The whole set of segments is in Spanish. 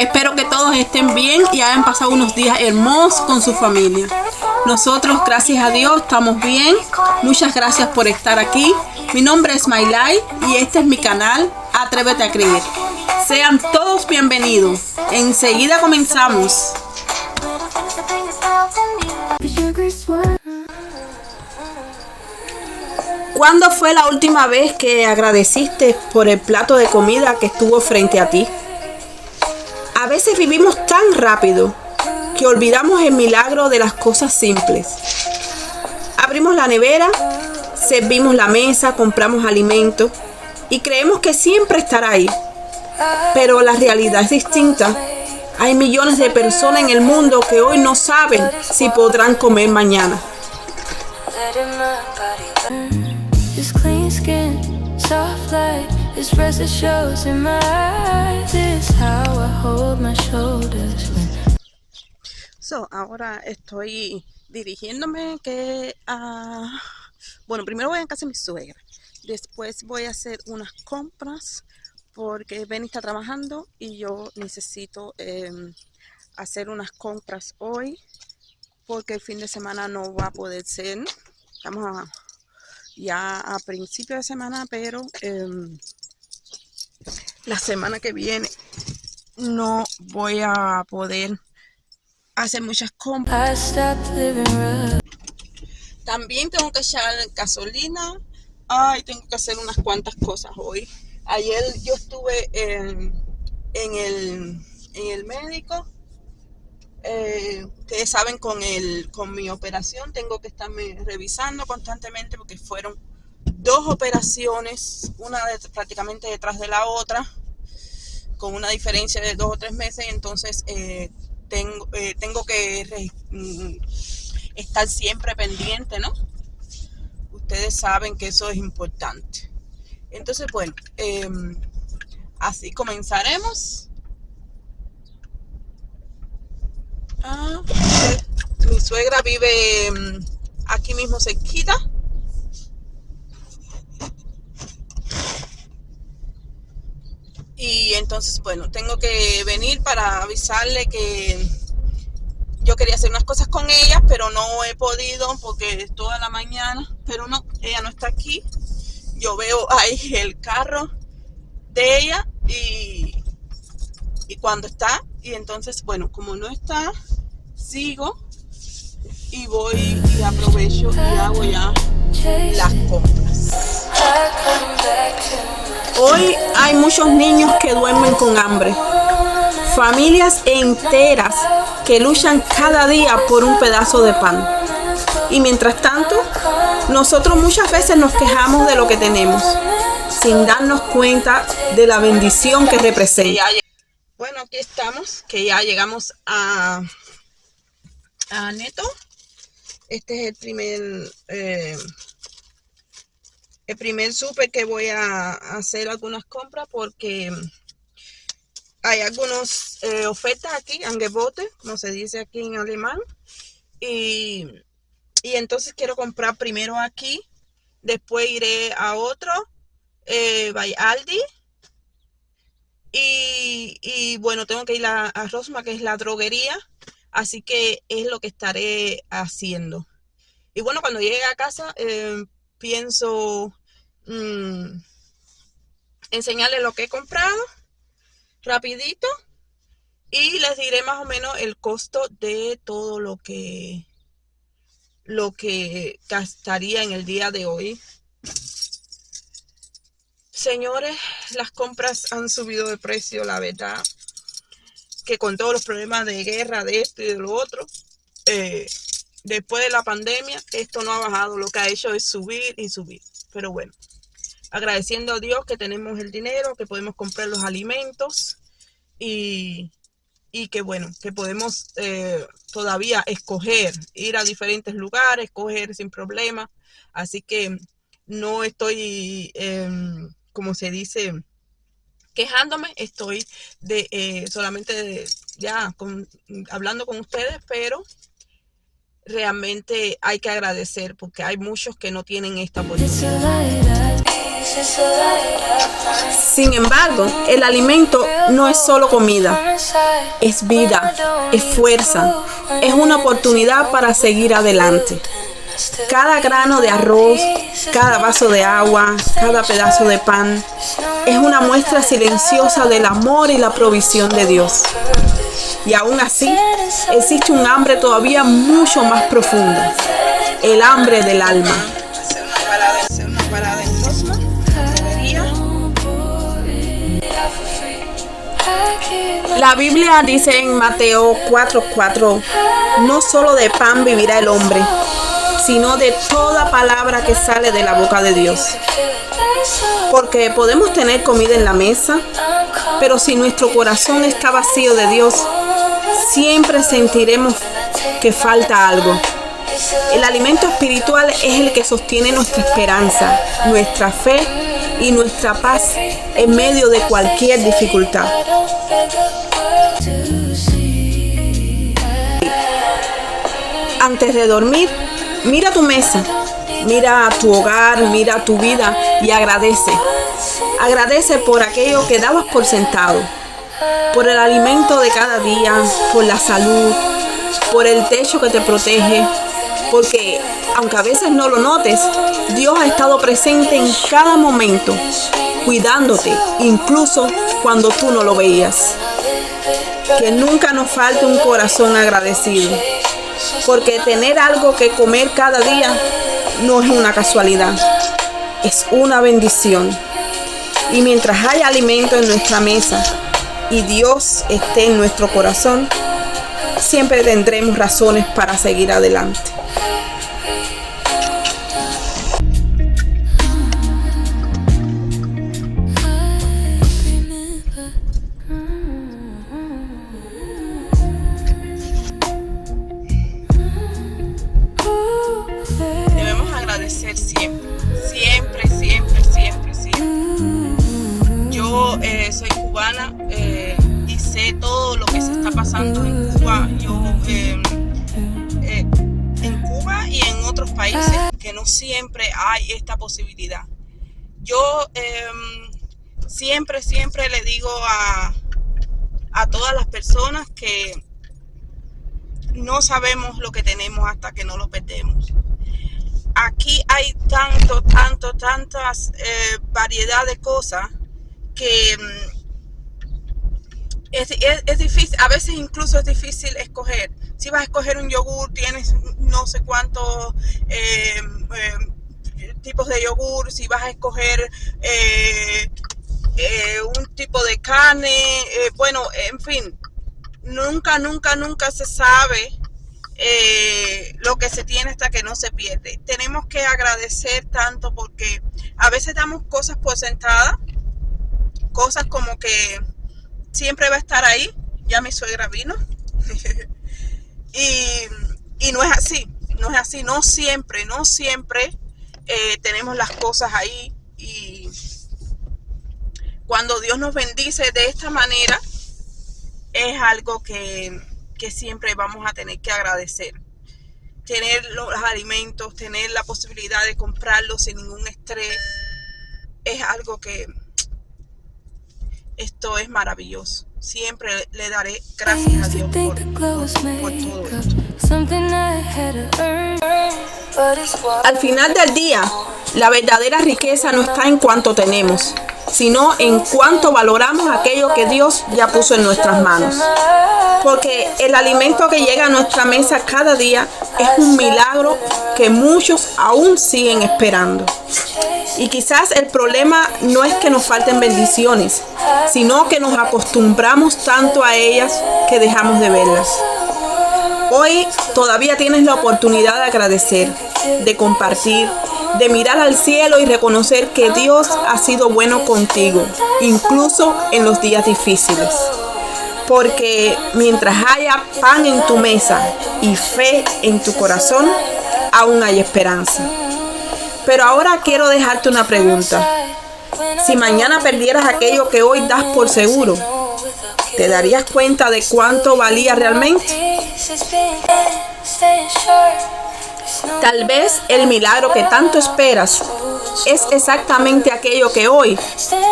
Espero que todos estén bien y hayan pasado unos días hermosos con su familia. Nosotros, gracias a Dios, estamos bien. Muchas gracias por estar aquí. Mi nombre es Maylay y este es mi canal, Atrévete a Creer. Sean todos bienvenidos. Enseguida comenzamos. ¿Cuándo fue la última vez que agradeciste por el plato de comida que estuvo frente a ti? A veces vivimos tan rápido que olvidamos el milagro de las cosas simples. Abrimos la nevera, servimos la mesa, compramos alimentos y creemos que siempre estará ahí. Pero la realidad es distinta. Hay millones de personas en el mundo que hoy no saben si podrán comer mañana. This clean skin, soft light, express it shows in my eyes. This is how I hold my shoulders. Ahora estoy dirigiéndome bueno, primero voy a casa de mi suegra. Después voy a hacer unas compras porque Benny está trabajando y yo necesito hacer unas compras hoy porque el fin de semana no va a poder ser. Estamos ya a principio de semana, pero la semana que viene no voy a poder hacer muchas compras. También tengo que echar gasolina. Tengo que hacer unas cuantas cosas hoy. Ayer yo estuve en el médico. Ustedes saben, con mi operación tengo que estarme revisando constantemente porque fueron 2 operaciones, una prácticamente detrás de la otra, con una diferencia de 2 o 3 meses. Entonces tengo que estar siempre pendiente, ¿no? Ustedes saben que eso es importante. Entonces, bueno, así comenzaremos. Mi suegra vive aquí mismo cerquita. Y entonces, bueno, tengo que venir para avisarle que yo quería hacer unas cosas con ella, pero no he podido porque es toda la mañana. Pero no, ella no está aquí. Yo veo ahí el carro de ella y cuando está. Y entonces, bueno, como no está, sigo y voy y aprovecho y hago ya las compras. Hoy hay muchos niños que duermen con hambre, familias enteras que luchan cada día por un pedazo de pan. Y mientras tanto, nosotros muchas veces nos quejamos de lo que tenemos, sin darnos cuenta de la bendición que representa. Bueno, aquí estamos, que ya llegamos a Neto. Este es el primer súper que voy a hacer algunas compras porque hay algunas ofertas aquí, Angebote, como se dice aquí en alemán. Y entonces quiero comprar primero aquí, después iré a otro, by Aldi. Y bueno, tengo que ir a Rosma, que es la droguería, así que es lo que estaré haciendo. Y bueno, cuando llegue a casa, pienso enseñarles lo que he comprado rapidito y les diré más o menos el costo de todo lo que gastaría en el día de hoy. Señores, las compras han subido de precio, la verdad, que con todos los problemas de guerra, de esto y de lo otro, después de la pandemia, esto no ha bajado, lo que ha hecho es subir y subir. Pero bueno, agradeciendo a Dios que tenemos el dinero, que podemos comprar los alimentos y que bueno, que podemos todavía escoger, ir a diferentes lugares, escoger sin problema. Así que no estoy, como se dice, quejándome, estoy solamente hablando con ustedes, pero realmente hay que agradecer porque hay muchos que no tienen esta oportunidad. Sin embargo, el alimento no es solo comida, es vida, es fuerza, es una oportunidad para seguir adelante. Cada grano de arroz, cada vaso de agua, cada pedazo de pan es una muestra silenciosa del amor y la provisión de Dios. Y aún así, existe un hambre todavía mucho más profunda, el hambre del alma. Hacer una parada en Cosmo, La Biblia dice en Mateo 4:4, no solo de pan vivirá el hombre, sino de toda palabra que sale de la boca de Dios. Porque podemos tener comida en la mesa, pero si nuestro corazón está vacío de Dios, siempre sentiremos que falta algo. El alimento espiritual es el que sostiene nuestra esperanza, nuestra fe y nuestra paz en medio de cualquier dificultad. Antes de dormir, mira tu mesa, mira tu hogar, mira tu vida y agradece. Agradece por aquello que dabas por sentado, por el alimento de cada día, por la salud, por el techo que te protege, porque aunque a veces no lo notes, Dios ha estado presente en cada momento, cuidándote, incluso cuando tú no lo veías. Que nunca nos falte un corazón agradecido, porque tener algo que comer cada día no es una casualidad, es una bendición. Y mientras haya alimento en nuestra mesa y Dios esté en nuestro corazón, siempre tendremos razones para seguir adelante. Debemos agradecer siempre. Yo soy cubana y sé todo lo que se está pasando en Cuba. En Cuba y en otros países que no siempre hay esta posibilidad. Yo siempre le digo a todas las personas que no sabemos lo que tenemos hasta que no lo perdemos. Aquí hay tantas variedad de cosas que es difícil, a veces incluso es difícil escoger. Si vas a escoger un yogur, tienes no sé cuántos tipos de yogur. Si vas a escoger un tipo de carne, bueno, en fin, nunca se sabe lo que se tiene hasta que no se pierde. Tenemos que agradecer tanto porque a veces damos cosas por sentadas, cosas como que siempre va a estar ahí. Ya mi suegra vino y no es así, no siempre tenemos las cosas ahí. Y cuando Dios nos bendice de esta manera, es algo que siempre vamos a tener que agradecer. Tener los alimentos, tener la posibilidad de comprarlos sin ningún estrés, es algo que esto es maravilloso. Siempre le daré gracias a Dios por todo esto. Al final del día, la verdadera riqueza no está en cuánto tenemos, sino en cuánto valoramos aquello que Dios ya puso en nuestras manos. Porque el alimento que llega a nuestra mesa cada día es un milagro que muchos aún siguen esperando. Y quizás el problema no es que nos falten bendiciones, sino que nos acostumbramos tanto a ellas que dejamos de verlas. Hoy todavía tienes la oportunidad de agradecer, de compartir, de mirar al cielo y reconocer que Dios ha sido bueno contigo, incluso en los días difíciles. Porque mientras haya pan en tu mesa y fe en tu corazón, aún hay esperanza. Pero ahora quiero dejarte una pregunta. Si mañana perdieras aquello que hoy das por seguro, ¿te darías cuenta de cuánto valía realmente? Tal vez el milagro que tanto esperas es exactamente aquello que hoy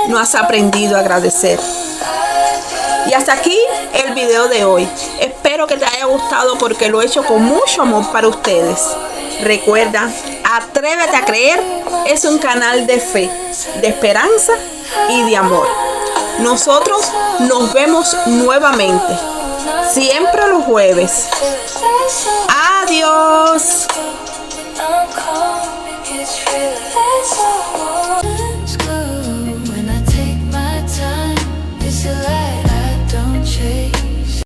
no has aprendido a agradecer. Y hasta aquí el video de hoy. Espero que te haya gustado porque lo he hecho con mucho amor para ustedes. Recuerda, Atrévete a Creer es un canal de fe, de esperanza y de amor. Nosotros nos vemos nuevamente, siempre los jueves. Adiós.